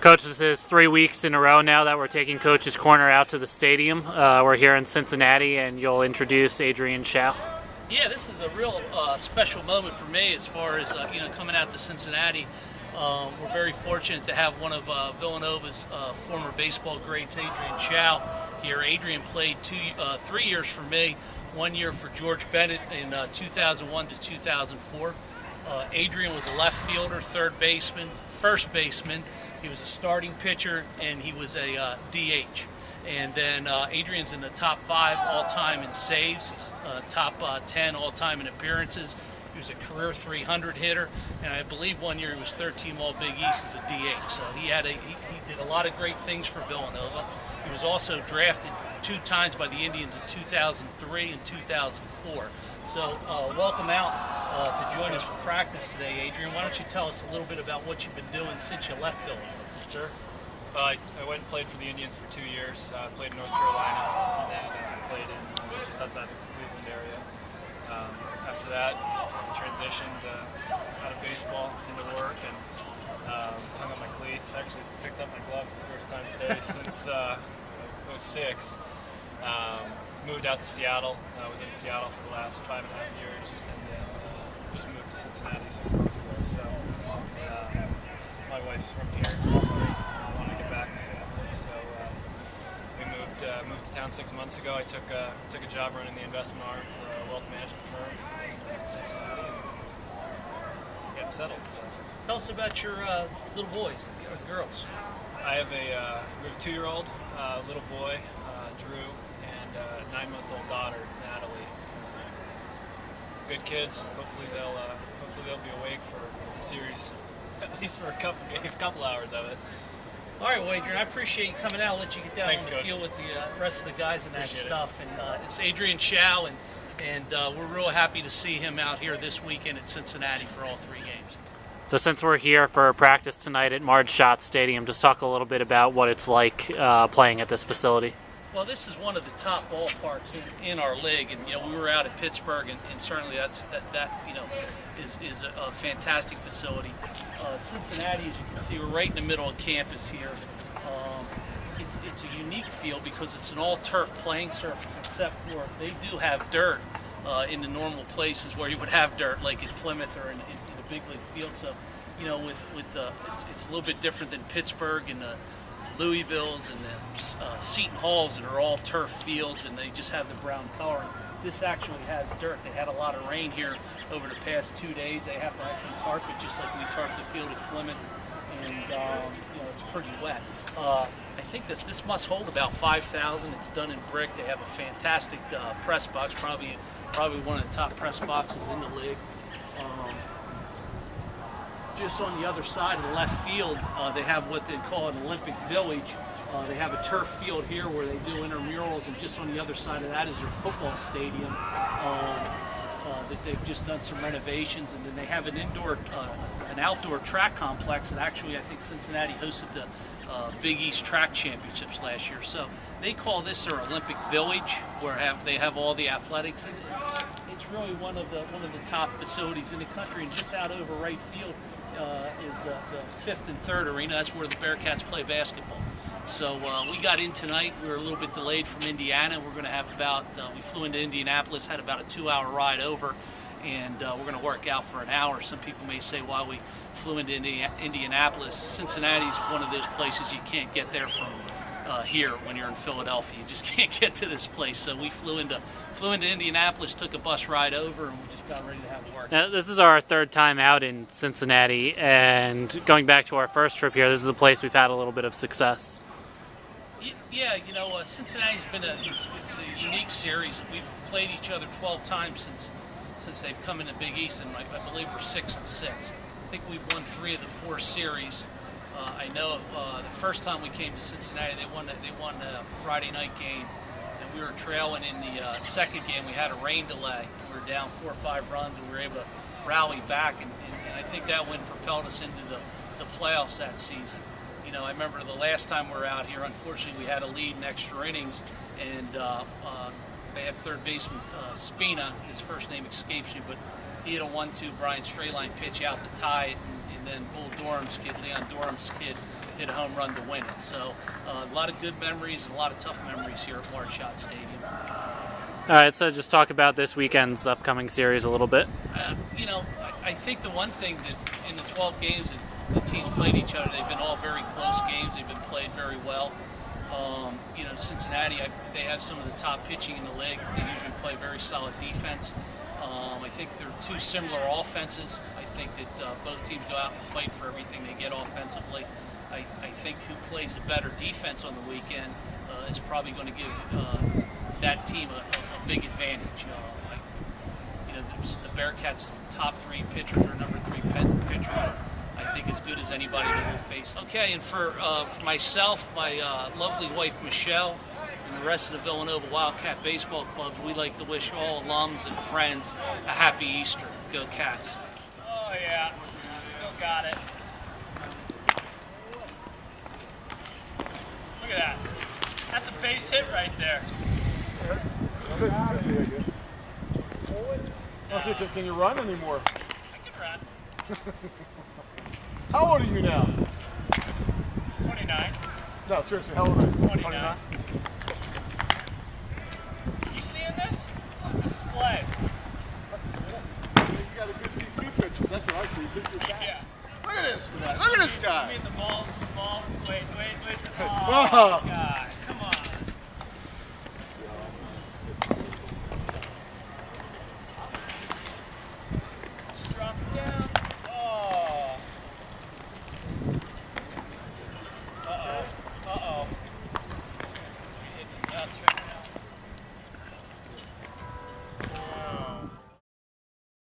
Coach, this is 3 weeks in a row now that we're taking Coach's Corner out to the stadium. We're here in Cincinnati, and you'll introduce Adrian Shao. Yeah, this is a real special moment for me as far as coming out to Cincinnati. We're very fortunate to have one of Villanova's former baseball greats, Adrian Shao, here. Adrian played 3 years for me, 1 year for George Bennett in 2001 to 2004. Adrian was a left fielder, third baseman, first baseman. He was a starting pitcher, and he was a DH. And then Adrian's in the top 5 all-time in saves, top 10 all-time in appearances. He was a career 300 hitter, and I believe 1 year he was 13 All-Big East as a DH. So he did a lot of great things for Villanova. He was also drafted 2 times by the Indians in 2003 and 2004. So welcome out to join us for practice today, Adrian. Why don't you tell us a little bit about what you've been doing since you left Villanova? Sure. I went and played for the Indians for 2 years. I played in North Carolina, and then played in just outside the Cleveland area. After that, transitioned out of baseball into work and hung up my cleats. Actually picked up my glove for the first time today since I was 6. Moved out to Seattle. I was in Seattle for the last 5.5 years, and then just moved to Cincinnati 6 months ago. So my wife's from here. I wanted to get back to family, so we moved to town 6 months ago. I took a job running the investment arm for a wealth management firm in Cincinnati, and getting settled. So tell us about your little boys or girls. We have a 2-year-old little boy, Drew, and a 9-month-old daughter, Natalie. Good kids. Hopefully they'll be awake for the series, at least for a couple hours of it. All right, well, Adrian, I appreciate you coming out. I'll let you get down Thanks, on the Coach. field with the rest of the guys and that Appreciate stuff. And it's Adrian Shao, and we're real happy to see him out here this weekend at Cincinnati for all 3 games. So since we're here for practice tonight at Marge Schott Stadium, just talk a little bit about what it's like playing at this facility. Well, this is one of the top ballparks in our league, and we were out at Pittsburgh, and certainly that is a fantastic facility. Cincinnati, as you can see, we're right in the middle of campus here. It's a unique field because it's an all-turf playing surface, except for they do have dirt in the normal places where you would have dirt, like at Plymouth or in a big league field. So, it's a little bit different than Pittsburgh and Louisville's and the Seton Halls that are all turf fields, and they just have the brown color. This actually has dirt. They had a lot of rain here over the past 2 days. They have to actually tarp it just like we tarp the field at Plymouth, and it's pretty wet. I think this must hold about 5,000. It's done in brick. They have a fantastic press box, probably one of the top press boxes in the league. Just on the other side of the left field, they have what they call an Olympic Village. They have a turf field here where they do intramurals, and just on the other side of that is their football stadium that they've just done some renovations. And then they have an outdoor track complex that actually I think Cincinnati hosted the Big East Track Championships last year. So they call this their Olympic Village, where they have all the athletics. And it's really one of the top facilities in the country, and just out over right field is the 5th and 3rd arena. That's where the Bearcats play basketball. So we got in tonight. We were a little bit delayed from Indiana. We're going to have we flew into Indianapolis, had about a 2-hour ride over, and we're going to work out for an hour. Some people may say why we flew into Indianapolis. Cincinnati's one of those places you can't get there from here when you're in Philadelphia. You just can't get to this place. So we flew into Indianapolis, took a bus ride over, and we just got ready to have a work. Now, this is our 3rd time out in Cincinnati, and going back to our first trip here, this is a place we've had a little bit of success. Yeah, Cincinnati's been it's a unique series. We've played each other 12 times since they've come into Big East, and I believe we're 6-6. I think we've won 3 of the 4 series. I know the first time we came to Cincinnati, they won a Friday night game, and we were trailing in the second game. We had a rain delay. We were down 4 or 5 runs, and we were able to rally back, and I think that win propelled us into the playoffs that season. I remember the last time we were out here, unfortunately, we had a lead in extra innings, and they had third baseman Spina. His first name escapes me, but he had a 1-2 Brian Strayline pitch out to tie it, and then Bull Durham's kid, Leon Durham's kid, hit a home run to win it. So a lot of good memories and a lot of tough memories here at Mark Schott Stadium. All right, so just talk about this weekend's upcoming series a little bit. You know, I think the one thing that in the 12 games that the teams played each other, they've been all very close games. They've been played very well. You know, Cincinnati, they have some of the top pitching in the league. They usually play very solid defense. I think they're two similar offenses. I think that both teams go out and fight for everything they get offensively. I think who plays the better defense on the weekend is probably going to give that team a big advantage. You know, the Bearcats' top 3 pitchers or number 3 pitchers are, I think, as good as anybody that we'll face. Okay, and for myself, my lovely wife Michelle, and the rest of the Villanova Wildcat Baseball Club, we like to wish all alums and friends a happy Easter. Go Cats. Oh yeah, still got it. Look at that. That's a base hit right there. Could be, I guess. Can you run anymore? I can run. How old are you now? 29. No, seriously, how old are you? 29. You seeing this? It's a display. You got a good DP picture. That's what I see. Yeah. Look at this guy. Look at this I guy. mean the ball, wait. Oh. God.